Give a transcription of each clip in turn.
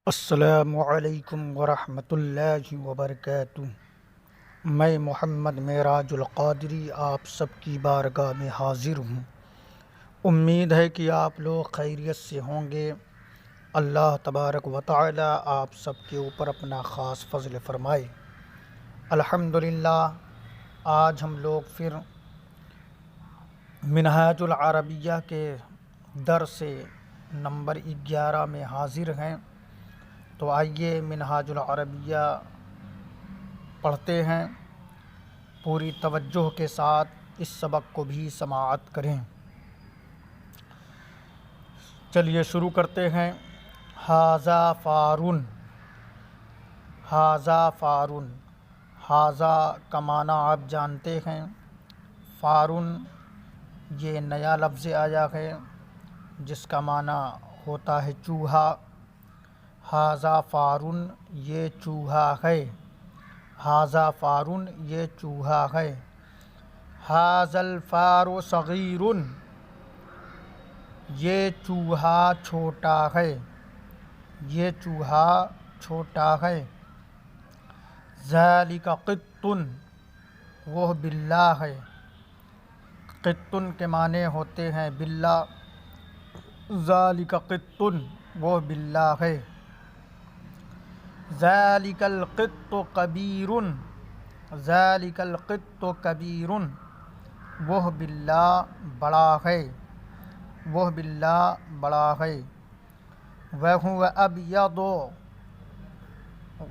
السلام علیکم ورحمۃ اللہ وبرکاتہ۔ میں محمد معراج القادری آپ سب کی بارگاہ میں حاضر ہوں۔ امید ہے کہ آپ لوگ خیریت سے ہوں گے۔ اللہ تبارک و تعالی آپ سب کے اوپر اپنا خاص فضل فرمائے۔ الحمدللہ آج ہم لوگ پھر منہاج العربیہ کے درس نمبر 11 میں حاضر ہیں۔ تو آئیے منہاج العربیہ پڑھتے ہیں، پوری توجہ کے ساتھ اس سبق کو بھی سماعت کریں۔ چلیے شروع کرتے ہیں۔ ھذا فارن، ھذا فارن، ھذا کا معنی آپ جانتے ہیں۔ فارن یہ نیا لفظ آیا ہے جس کا معنی ہوتا ہے چوہا۔ ھذا فارن یہ چوہا ہے، ھذا فارن یہ چوہا ہے۔ ھذا الفار صغیر یہ چوہا چھوٹا ہے، یہ چوہا چھوٹا ہے۔ ذالک قط وہ بلّہ ہے۔ قط کے معنی ہوتے ہیں بلّہ۔ ذالک قط وہ بلّہ ہے۔ ذالک القط کبیر، ذالک القط کبیر وہ بلّہ بڑا ہے، وہ بلّہ بڑا ہے۔ وَهُوَ أَبْيَضُ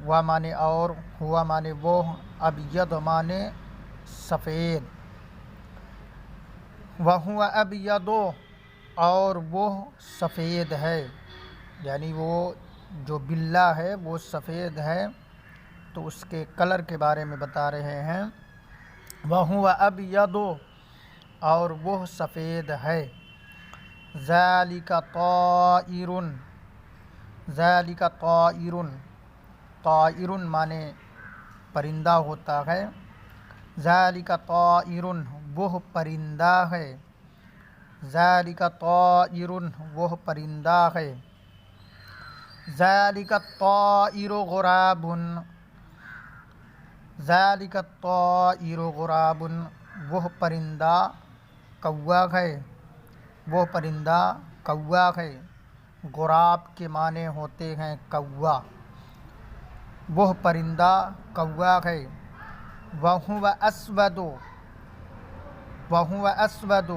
و معنی اور، ہوا معنی وہ، ابید معنی سفید۔ وَهُوَ أَبْيَضُ اور وہ سفید ہے، یعنی وہ جو بلّہ ہے وہ سفید ہے، تو اس کے کلر کے بارے میں بتا رہے ہیں۔ وَهُوَ أَبْيَضُ اور وہ سفید ہے۔ ذَلِكَ طَائِرٌ، ذَلِكَ طَائِرٌ، طائر معنی پرندہ ہوتا ہے۔ ذَلِكَ طَائِرٌ وہ پرندہ ہے، ذَلِكَ طَائِرٌ وہ پرندہ ہے۔ ذَلِكَ الطَّائِرُ غُرَابٌ، ذَلِكَ الطَّائِرُ غُرَابٌ وہ پرندہ کوا ہے، وہ پرندہ کوا ہے۔ غراب کے معنی ہوتے ہیں کوا، وہ پرندہ کوا ہے۔ وَهُوَ أَسْوَدُ، وَهُوَ أَسْوَدُ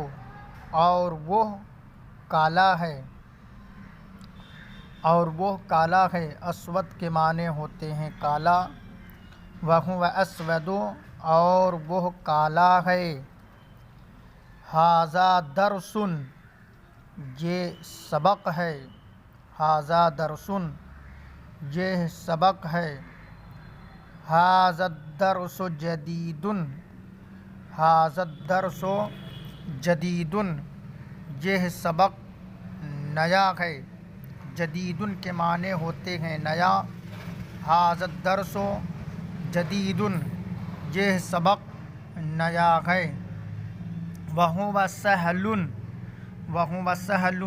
اور وہ کالا ہے، اور وہ کالا ہے۔ اسود کے معنی ہوتے ہیں کالا۔ وَهُوَ أَسْوَدُ اور وہ کالا ہے۔ ھذا درس یہ سبق ہے، ھذا درس یہ سبق ہے۔ ھذا الدرس جدید، ھذا الدرس جدید یہ سبق نیا ہے۔ جدید کے معنی ہوتے ہیں نیا۔ ھذا الدرس جدید یہ سبق نیا ہے۔ وَهُوَ سَهْلٌ، وَهُوَ سَهْلٌ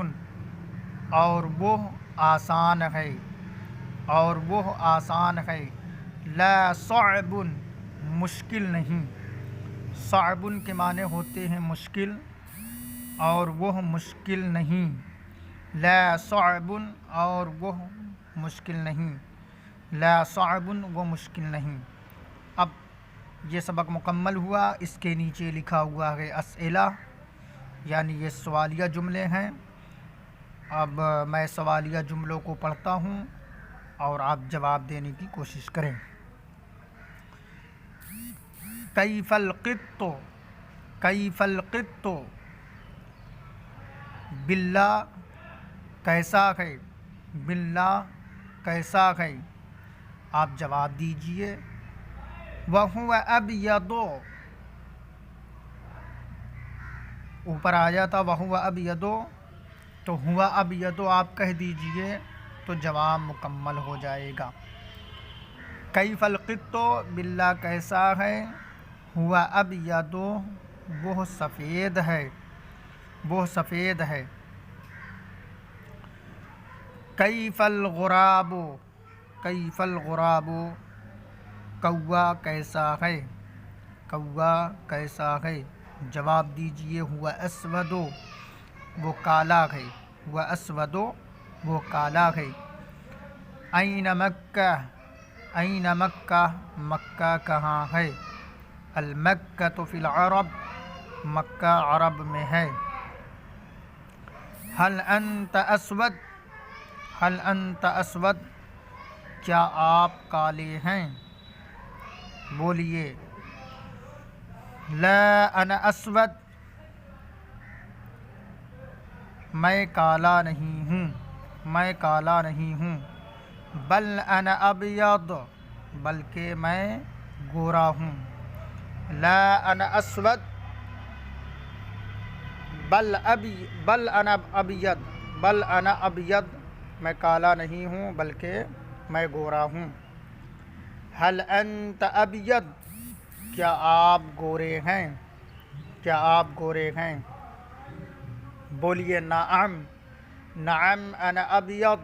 اور وہ آسان ہے، اور وہ آسان ہے۔ لا صعب مشکل نہیں، صعب کے معنی ہوتے ہیں مشکل، اور وہ مشکل نہیں۔ لا صعب اور وہ مشکل نہیں، لا صعب وہ مشکل نہیں۔ اب یہ سبق مکمل ہوا۔ اس کے نیچے لکھا ہوا ہے اسئلہ، یعنی یہ سوالیہ جملے ہیں۔ اب میں سوالیہ جملوں کو پڑھتا ہوں اور آپ جواب دینے کی کوشش کریں۔ کیف القط، کیف القط بلّہ کیسا ہے، بلّہ کیسا ہے، آپ جواب دیجئے۔ وَهُوَ أَبْيَضُ اوپر آیا تھا وَهُوَ أَبْيَضُ، تو ہوا ابیض آپ کہہ دیجئے تو جواب مکمل ہو جائے گا۔ کیف القط بلّہ کیسا ہے، ہوا ابیض وہ سفید ہے، وہ سفید ہے۔ کیف الغراب، کیف الغراب، کوا کیسا ہے، کوا کیسا ہے؟ جواب دیجئے ہوا اسود، وہ کالا ہے، ہوا اسود، وہ کالا ہے۔ این مکہ، این مکہ، مکہ کہاں ہے؟ المکۃ فی العرب، مکہ عرب میں ہے۔ هل انت اسود، هل انت اسود، کیا آپ کالے ہیں؟ بولیے لا انا اسود، میں کالا نہیں ہوں، میں کالا نہیں ہوں۔ بل انا ابیض، بلکہ میں گورا ہوں۔ لا انا اسود بل انا ابیض، بل انا ابیض، میں کالا نہیں ہوں بلکہ میں گورا ہوں۔ هل انت ابیض، کیا آپ گورے ہیں، کیا آپ گورے ہیں؟ بولیے نعم، نعم انا ابیض،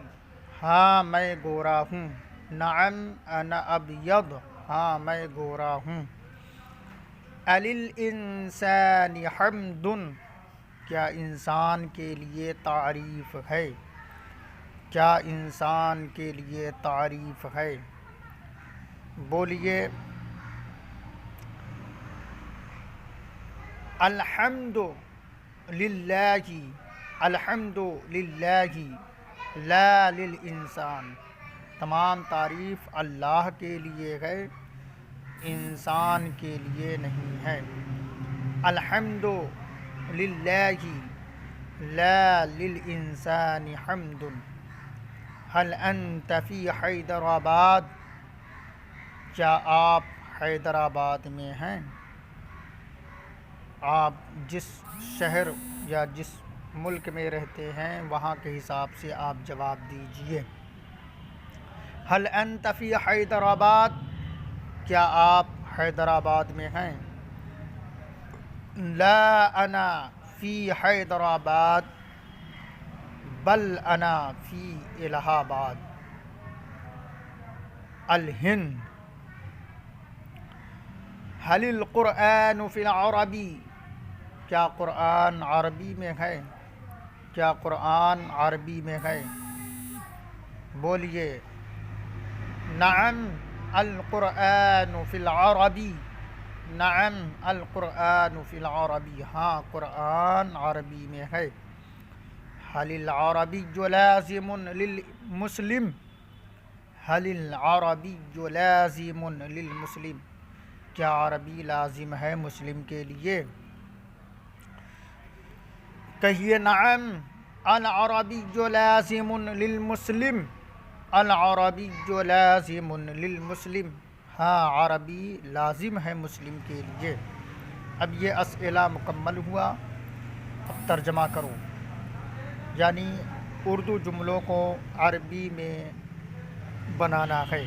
ہاں میں گورا ہوں۔ نعم انا ابیض، ہاں میں گورا ہوں۔ الانسان حمد، کیا انسان کے لیے تعریف ہے، کیا انسان کے لیے تعریف ہے؟ بولیے الحمد للہ، الحمد للہ لا للانسان، تمام تعریف اللہ کے لیے ہے، انسان کے لیے نہیں ہے۔ الحمد للہ لا للانسان حمد۔ هل انت فی حیدر آباد، کیا آپ حیدر آباد میں ہیں؟ آپ جس شہر یا جس ملک میں رہتے ہیں وہاں کے حساب سے آپ جواب دیجئے۔ هل انت فی حیدر آباد، کیا آپ حیدر آباد میں ہیں؟ لا انا فی حیدر آباد بل انا فی الہ آباد۔ الہند، هل القرآن فی العربی، کیا قرآن عربی میں ہے، کیا قرآن عربی میں ہے؟ بولیے نعم القرآن فی العربی، نعم القرآن فی العربی، ہاں قرآن عربی میں ہے۔ هل العربی لازم للمسلم، هل العربی لازم للمسلم، کیا عربی لازم ہے مسلم کے لیے؟ کہیے نعم العربی لازم للمسلم، العربی لازم للمسلم، ہاں عربی لازم ہے مسلم کے لیے۔ اب یہ اسئلہ مکمل ہوا، اب ترجمہ کرو، یعنی اردو جملوں کو عربی میں بنانا ہے۔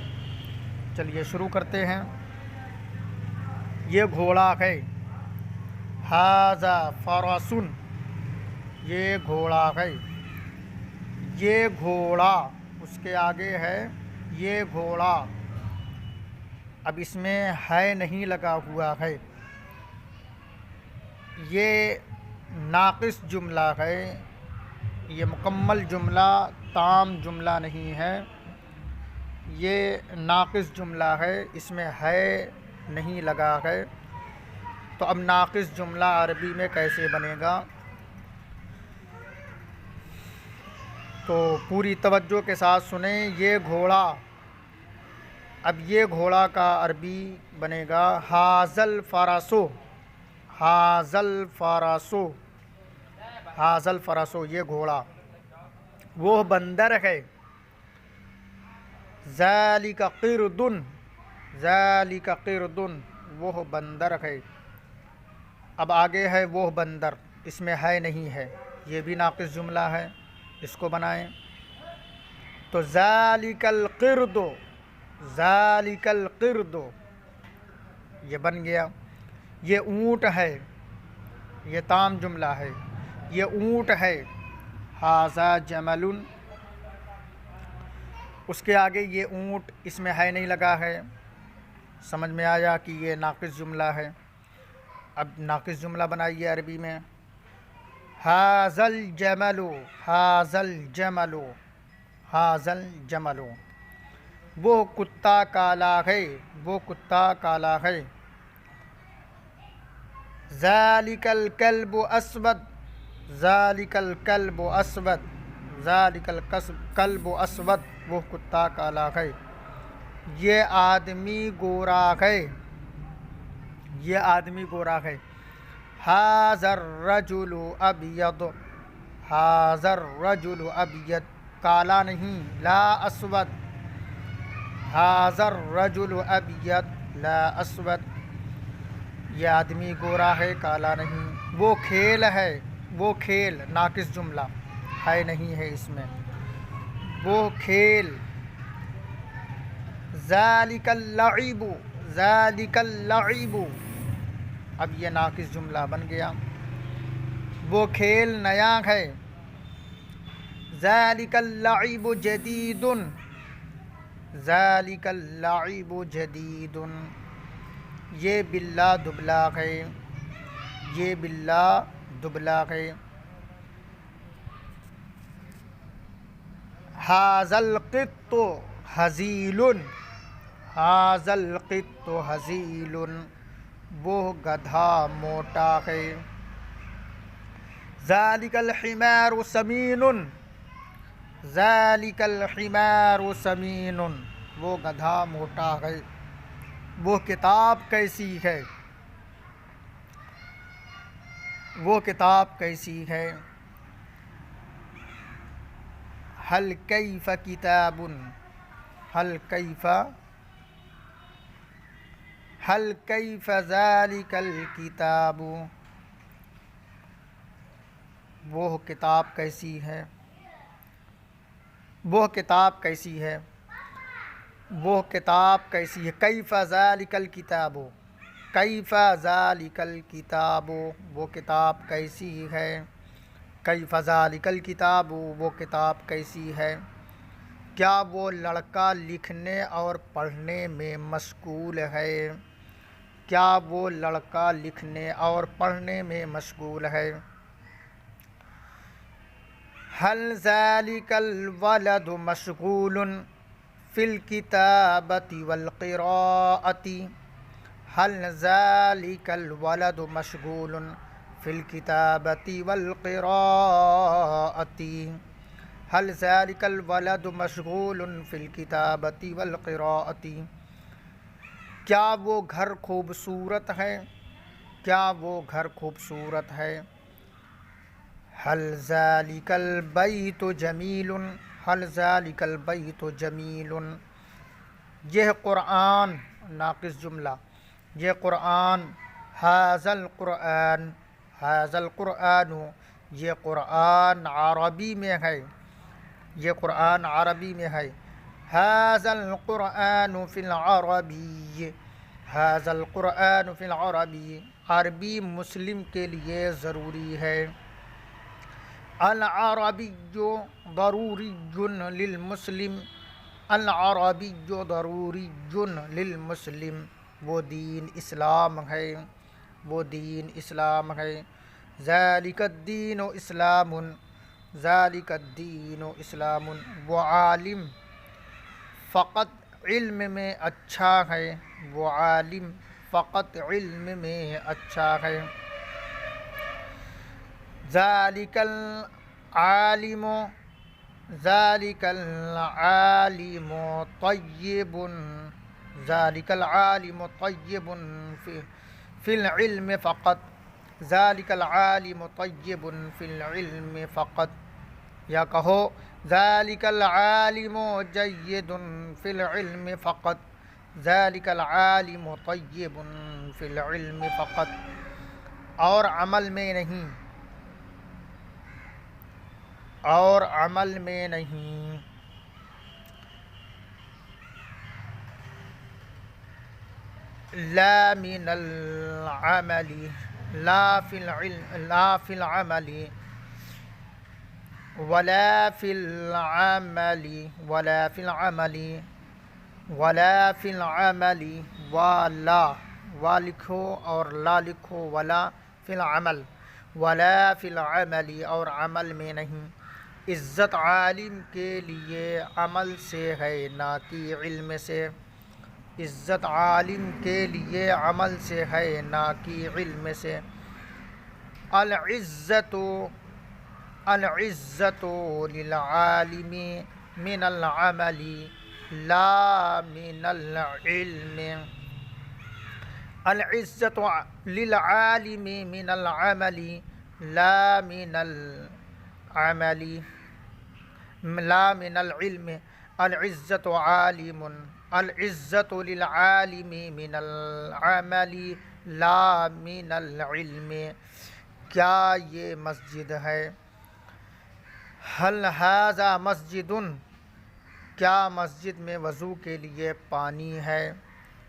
چلیے شروع کرتے ہیں۔ یہ گھوڑا ہے، ھذا فرس، یہ گھوڑا ہے۔ یہ گھوڑا، اس کے آگے ہے یہ گھوڑا، اب اس میں ہے نہیں لگا ہوا ہے، یہ ناقص جملہ ہے، یہ مکمل جملہ تام جملہ نہیں ہے، یہ ناقص جملہ ہے، اس میں ہے نہیں لگا ہے۔ تو اب ناقص جملہ عربی میں کیسے بنے گا؟ تو پوری توجہ کے ساتھ سنیں۔ یہ گھوڑا، اب یہ گھوڑا کا عربی بنے گا ھذل فرسو، ھذل فرسو، ھذل فرسو، یہ گھوڑا۔ وہ بندر ہے، ذالک قرد، ذالک قرد، وہ بندر ہے۔ اب آگے ہے وہ بندر، اس میں ہے نہیں ہے، یہ بھی ناقص جملہ ہے، اس کو بنائیں۔ تو ذالک القرد، ذالک القرد، یہ بن گیا۔ یہ اونٹ ہے، یہ تام جملہ ہے، یہ اونٹ ہے۔ ھذا جمل، اس کے آگے یہ اونٹ اس میں ہے نہیں لگا ہے، سمجھ میں آیا کہ یہ ناقص جملہ ہے۔ اب ناقص جملہ بنائیے عربی میں، ھذل جمل، ھذل جمل، ھذل جمل، وہ کتا کالا ہے، وہ کتا کالا ہے۔ ذالک الکلب اسود، ذالک الکلب اسود، ذالک الکلب اسود، وہ کتا کالا ہے۔ یہ آدمی گورا ہے، یہ آدمی گورا ہے۔ ھذا الرجل ابیض، ھذا الرجل ابیض، کالا نہیں، لا اسود، ھذا الرجل ابیض لا اسود، یہ آدمی گورا ہے، کالا نہیں۔ وہ کھیل ہے، وہ کھیل ناقص جملہ ہے نہیں ہے اس میں، وہ کھیل۔ ذالک اللعب، ذالک اللعب، اب یہ ناقص جملہ بن گیا، وہ کھیل نیا ہے۔ ذالک اللعب جدید، ذالک اللعب جدید، یہ بلّہ دبلا ہے، یہ بلّہ دبلا ہے۔ ھذا القط ھزیل، ھذا القط ھزیل، وہ گدھا موٹا ہے۔ ذالک الحمار سمین، ذالک الحمار سمین، وہ گدھا موٹا ہے۔ وہ کتاب کیسی ہے، وہ کتاب کیسی ہے۔ هل کیف کتاب، هل کیف، هل کیف ذالک الکتاب، وہ کتاب کیسی ہے، وہ کتاب کیسی ہے، وہ کتاب کیسی ہے۔ کیف ذالک الکتاب، کیف ذالک الکتاب، وہ کتاب کیسی ہے۔ کیف ذالک الکتاب، وہ کتاب کیسی ہے۔ کیا وہ لڑکا لکھنے اور پڑھنے میں مشغول ہے، کیا وہ لڑکا لکھنے اور پڑھنے میں مشغول ہے۔ هل ذالک الولد مشغول فی الکتابۃ والقراءۃ، هل ذالک الولد مشغول فی الکتابۃ والقراءۃ، هل ذالک الولد مشغول فی الکتابۃ والقراءۃ، کیا وہ گھر خوبصورت ہے، کیا وہ گھر خوبصورت ہے۔ هل ذالک البیت جمیل، هل ذالک البیت جمیل، یہ قرآن ناقص جملہ، یہ قرآن۔ ھذا القرآن، ھذا القرآن، یہ قرآن عربی میں ہے، یہ قرآن عربی میں ہے۔ ھذا القرآن فی العربی، ھذا القرآن فی العربی، عربی مسلم کے لیے ضروری ہے۔ العربی ضروری للمسلم، العربی ضروری للمسلم، وہ دین اسلام ہے، وہ دین اسلام ہے۔ ذالک الدین اسلام، ذالک الدین اسلام، وہ عالم فقط علم میں اچھا ہے، وہ عالم فقط علم میں اچھا ہے۔ ذالک العالم، ذالک العالم طیب، ذالک العالم طیب فی العلم فقط، ذالک العالم طیب فی العلم فقط، یا کہو ذالک العالم جید فی العلم فقط، ذالک العالم طیب فی العلم فقط، اور عمل میں نہیں، اور عمل میں نہیں۔ لا من العمل، لا فی العلم، لا فی العمل، ولا فی العمل ولا فی العمل ولا فی العمل وا لکھو اور لا لکھو، ولا فی العمل، ولا فی العمل اور عمل میں نہیں، عزت عالم کے لیے عمل سے ہے نہ کہ علم سے، عزت عالم کے لیے عمل سے ہے نہ کہ علم سے۔ العزت العزت للعالم من العمل لا من العلم، العزت للعالم من العمل لا من العمل لا من العلم، العزت عالم، العزت للعالم من العمل لا من العلم۔ کیا یہ مسجد ہے؟ حل ھذا مسجد، کیا مسجد میں وضو کے لیے پانی ہے؟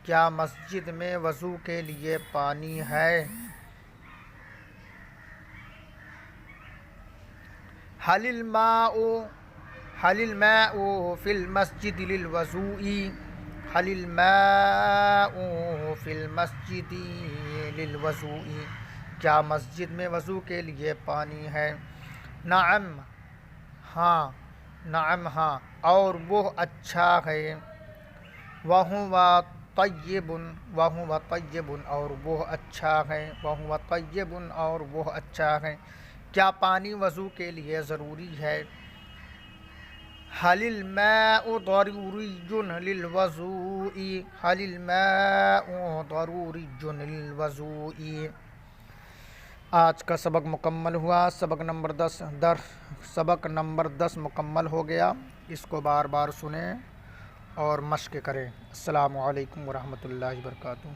کیا مسجد میں وضو کے لیے پانی ہے؟ حل الماء فی المسجد للوضوء، حل الماء فی المسجد للوضوء، کیا مسجد میں وضو کے لیے پانی ہے؟ نعم ہاں، نعم ہاں، اور وہ اچھا ہے، وَهُوَ طیب، وَهُوَ طیب اور وہ اچھا ہے، وَهُوَ طیب اور وہ اچھا ہے۔ کیا پانی وضو کے لیے ضروری ہے؟ حل الماء ضروری للوضوء، حل الماء ضروری للوضوء۔ آج کا سبق مکمل ہوا، سبق نمبر 10 مکمل ہو گیا۔ اس کو بار بار سنیں اور مشق کریں۔ السلام علیکم ورحمۃ اللہ وبرکاتہ۔